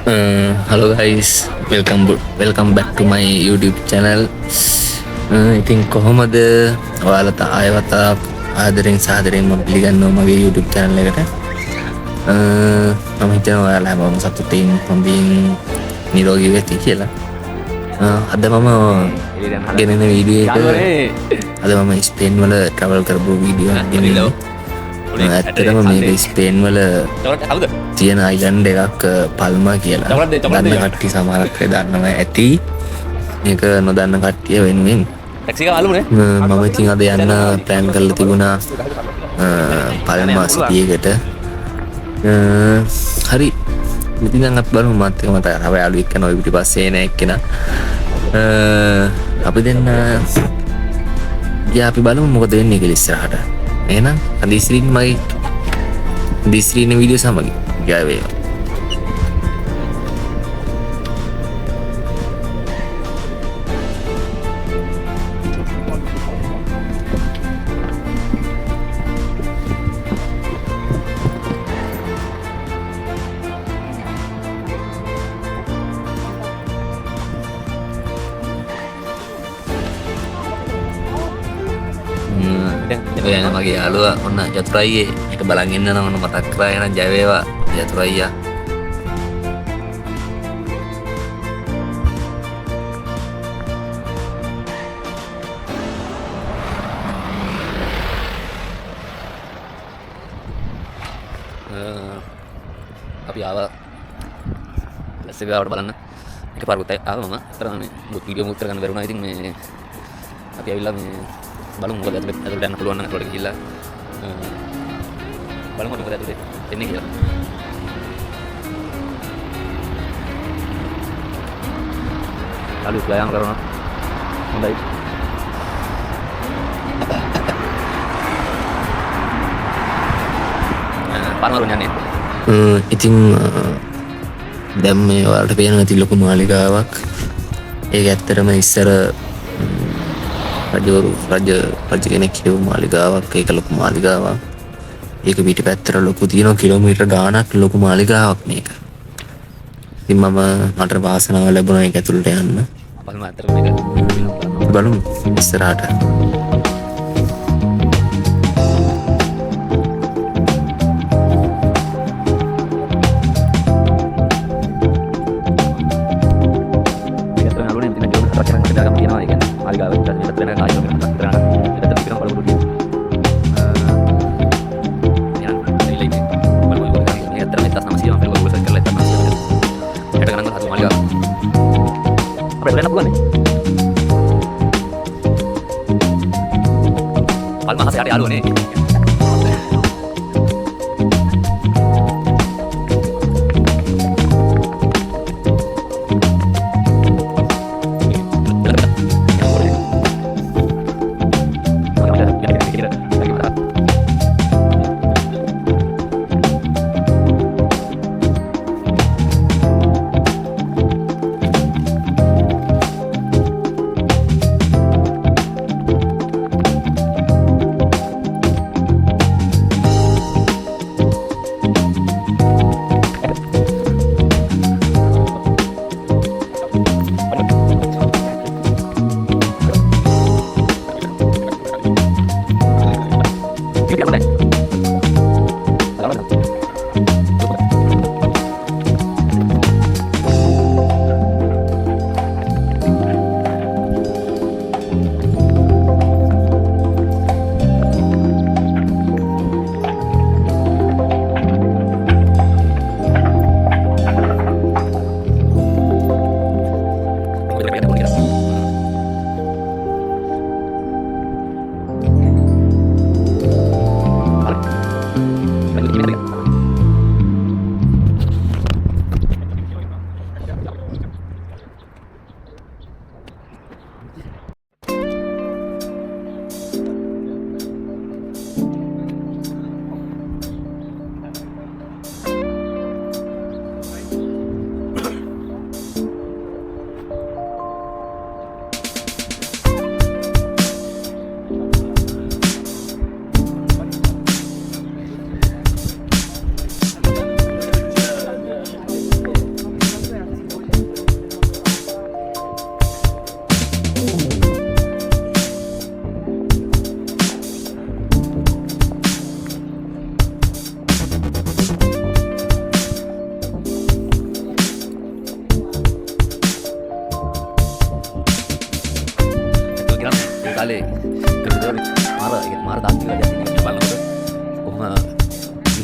Hello guys, welcome back to my YouTube channel. ඉතින් කොහොමද ඔයාලට ආයවතාවක් ආදරෙන් සාදරයෙන් මම පිළිගන්නවා මගේ YouTube channel එකට. මම හිතනවා ඔයාලා හැමෝම සතුටින් හොඳින් නිරෝගී වෙති කියලා. අද මම ගෙනෙන වීඩියෝ එක අද මම ස්පේන් වල travel කරපු වීඩියෝ එකක් ගෙනෙනවා. ඇත්තටම මේක ස්පේන් වල තියෙන අයිලන්ඩ් එකක් පල්මා කියලා. දන්න කට්ටිය සමහරක් අය දන්නවා ඇති. මේක නොදන්න කට්ටිය වෙනුවෙන් මම ඉතින් අද යන්න ප්ලෑන් කරලා තිබුණා පල්මා සිටි එකට. හරි ඉතින් දැන් අපි බලමු මාත් එක මට අර යාළුවෙක් කෙනා ඔය පිටිපස්සේ එන එක්කෙනා අපි දෙන්න අපි බලමු මොකද වෙන්නේ කියලා ඉස්සරහට. එහෙනම් අදිස්ත්‍රින් මගේ දිස්ත්‍රින් වීඩියෝ සමග ජය වේවා. එන මගේ යාළුවා ඔන්න යතුරයියේ එක බලන් ඉන්න නම් ඔන්න මතක් කරා එහෙනම් ජය වේවා යතුරයියා. අපි ආවා බස් එක ගාවට බලන්න එක පාරකට ආවා මම අතන මේ වීඩියෝ මුත් කරගන්න බැරුණා. ඉතින් මේ අපි ඇවිල්ලා මේ බලමු මොකද ඇතුළට යන්න පුළුවන් නම් ඇතුළට ගිහිල්ලා බලමු මොකද ඇතුළේ එන්නේ කියලා. අලු ගයන් කරනවා හොඳයි. පාරවල් යන්නේ. ඉතින් දැන් මේ වලට පේන ඇති ලොකු මාලිගාවක්. ඒක ඇත්තටම ඉස්සර රජ කෙනෙක් හිටපු මාලිගාවක්. ඒක ලොකු මාලිගාවක්. ඒක පිටිපැත්තට ලොකු තියෙනවා කිලෝමීටර් ගාණක් ලොකු මාලිගාවක් මේක. ඉතින් මට වාසනාව ලැබුණා ඒක ඇතුළට යන්න. බලමු ඉස්සරහට.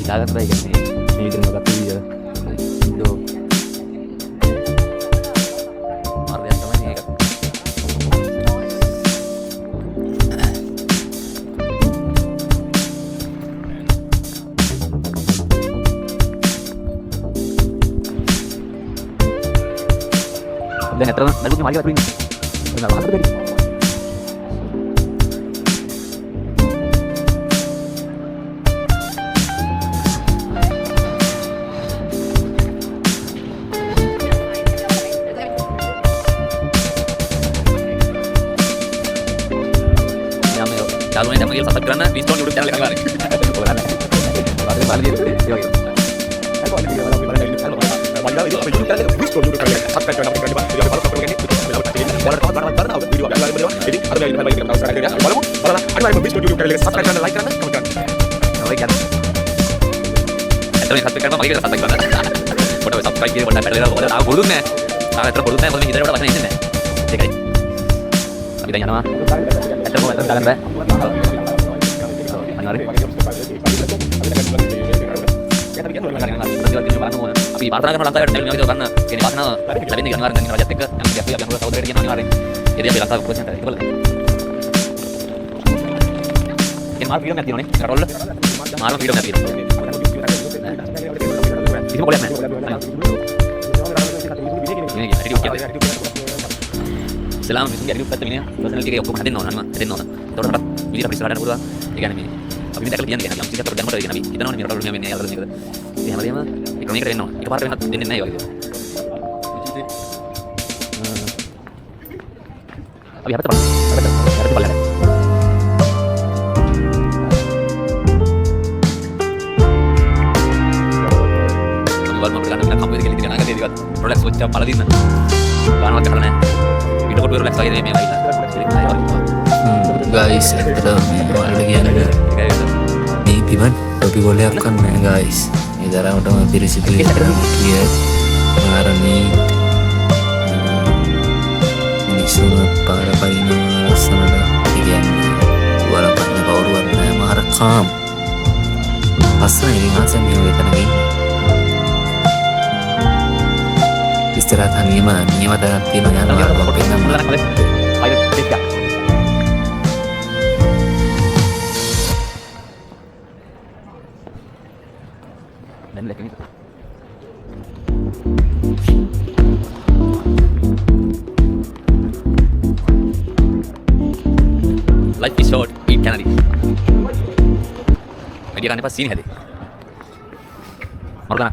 දාගන්න බෑ කියන්නේ මේ විදිහට මොකක්ද වීඩියෝ මාර්ගයක් තමයි මේක. දැන් අතරම නළුගේ මාර්ගය වතුරින් නෑ වහකට බැරි. Kalau yang satu kerana Winston duduk jalan lebar. Tapi partner kan lantai dari itu karena kini partner tapi ini kan dengan raja tek yang dia yang udah tahu dari dia kemarin jadi dia bilang tahu prosesnya tadi boleh ini malah video nanti nih roll malah video nanti ini boleh nih ini jadi oke selama bisa jadi kita ini terus nanti kayak aku hadin nona terus dapat video persiapan udah ikan ini tapi ini kelebihan kan yang kita terus dari nabi kita nona mirror dulu ini ya lalu ini apa dia mah ekonomi keren no itu part dengan ini naik gitu abi apa tuh ada balik jual mobil kan dengan kamu itu kali agak dia Rolex bocah paladin banget karena itu kok Rolex lagi memang guys itu lagi ada nih piman tapi boleh akan guys इधर automatic clear हमारा nih disuruh para pagina sana igen wala pa na pauruan na marakam asa ini ngasan yang kita lagi istirahat nima dan tino yang marah pagina dan lihat ini life is short eat canary media kan pas sini hadi Morgana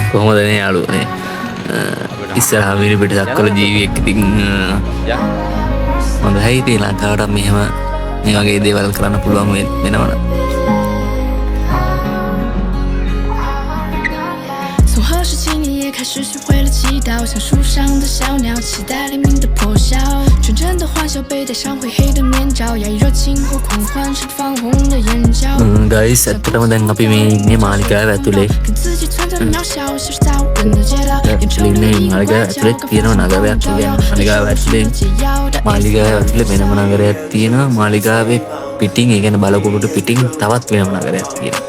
කොහොමද නේ යාළුවනේ ඉස්සරහ මිනිපිට දක්වල ජීවියෙක් ඉතින් හොඳයි ඉතින් ලංකාවට මෙහෙම මේ වගේ දේවල් කරන්න පුළුවන් වෙනවනේ 从何时起，你也开始学会了祈祷，像树上的小鸟，期待黎明的破晓。纯真的欢笑被戴上灰黑的面罩，压抑热情或狂欢，释放红的眼角。guys, ඇත්තටම දැන් අපි මේ ඉන්නේ මාලිගාව ඇතුලේ. 跟自己存在的渺小，像是造人的街道。actually ඉන්නේ මාලිගාව ඇතුලේ තියෙන නගරයක් කියන්නේ මාලිගාව ඇතුලේ වෙනම නගරයක් තියෙනවා. මාලිගාවේ පිටින් ඒ කියන්නේ බලකොටුට පිටින් තවත් වෙනම නගරයක් තියෙනවා.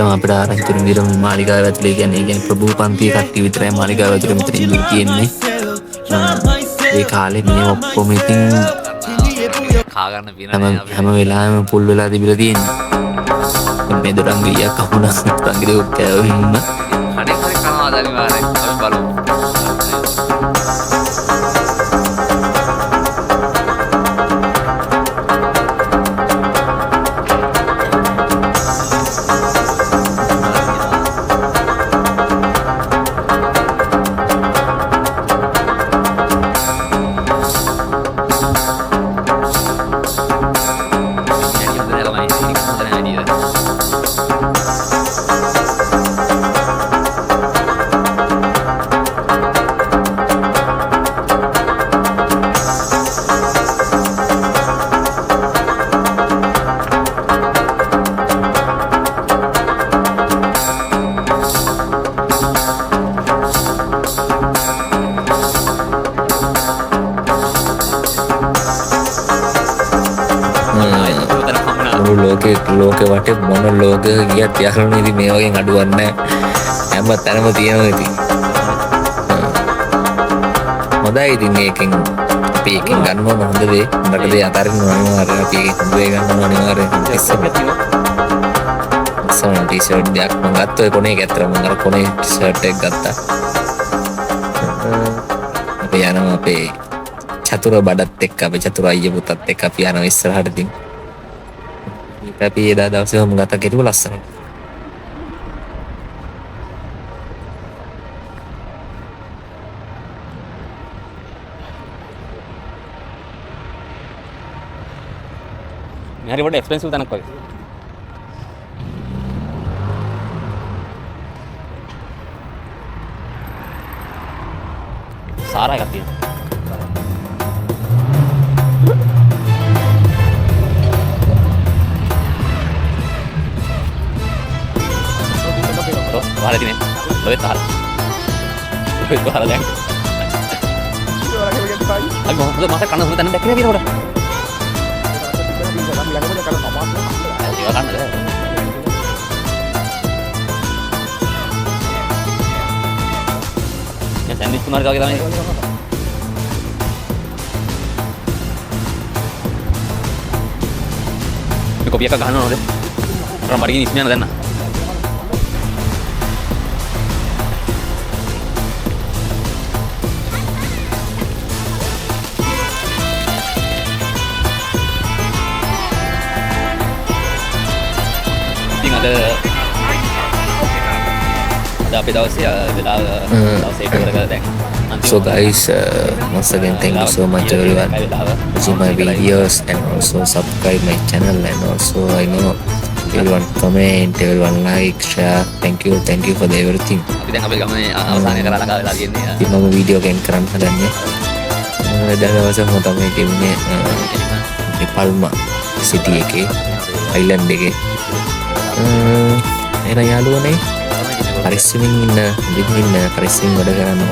අපිට ආරංචි විදිහට මේ මාලිගාව ඇතුලේ කියන්නේ ප්‍රභූ පන්තිය කට්ටිය විතරයි මාලිගාව ඇතුලේ මෙතන ඉඳලා තියෙන්නේ. ඒ කාලේ මේ ඔක්කොම ඉතින් කා ගන්න පිනනේ හැම වෙලාවෙම පුල් වෙලා තිබිලා තියෙන්නේ. මේ දොරන් ගියා කවුනා රංගිරේ ඔක්කෑවෙන්න. අනේ හරි කනවා දැන් මාරේ අපි බලමු. ලෝකෙ වටේ මොන ලෝක ගියත් යාළුවනේ ඉතින් මේ වගේ අඩුවක් නැහැ. හැම තැනම තියෙනවා ඉතින්. හොඳයි ඉතින් මේකෙන් අපි එකෙන් ගන්න ඕන හොඳ දේ. හොඳට දේ අතාරින්න අනිවාර්යයෙන් අපි හොඳ දේ ගන්න ඕන අනිවාර්යයෙන්. ඉස්සම ටී-ෂර්ට් දෙයක් මම ගත්තා ඒ කොනේ එක ඇත්තට මම අර කොනේ ටී-ෂර්ට් එක ගත්තා. අපි යනවා අපේ චතුර බඩත් එක්ක අපේ චතුර අයිය පුතත් එක්ක අපි යනවා ඉස්සරහට ඉතින්. අපි එදා දවසේ මම ගත කෙරුව ලස්සනට. මෙහරි වඩා එක්ස්පෙන්සිව් තැනක් වගේ. සාරා එකක් තියෙනවා. වහලා තියෙන්නේ. ලොයත් අහලා. ලොයත් වහලා දැන්. අයි මොකද මාස කන්න හොඳ තැනක් දැක්කේ නේද උඩ? ඒවා කන්නද? දැන් සෑන්ඩ්විච් තුනක් වගේ තමයි. මේ කොපියක් ගහන්න ඕනද? අර මඩකින් ඉස්ම යන දැන්. ada අපේ දවසේ වෙලාව දවසේ ඉවර කරලා දැන් So guys, once again thank you so much everyone watching my videos and also subscribe my channel and also I know everyone comment, everyone like, share. Thank you for the everything. අපි දැන් අපේ ගමනේ අවසානයේ කරලා ළඟා වෙලා තියෙන්නේ. ඉතින් මම වීඩියෝ ගේම් කරන්න හදන්නේ. දැන් දවසේ මම තමයි කියන්නේ මේ පල්මා සිටි එකේ අයිලන්ඩ් එකේ එන යාළුවනේ පරිස්සමින් ඉන්න පරිස්සමින් වැඩ කරන්න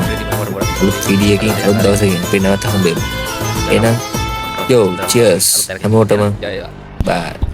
අලුත් වීඩියෝ එකකින් අලුත් දවසකින් අපි නැවත හම්බෙමු. එහෙනම් යෝ චියර්ස් හැමෝටම බයි.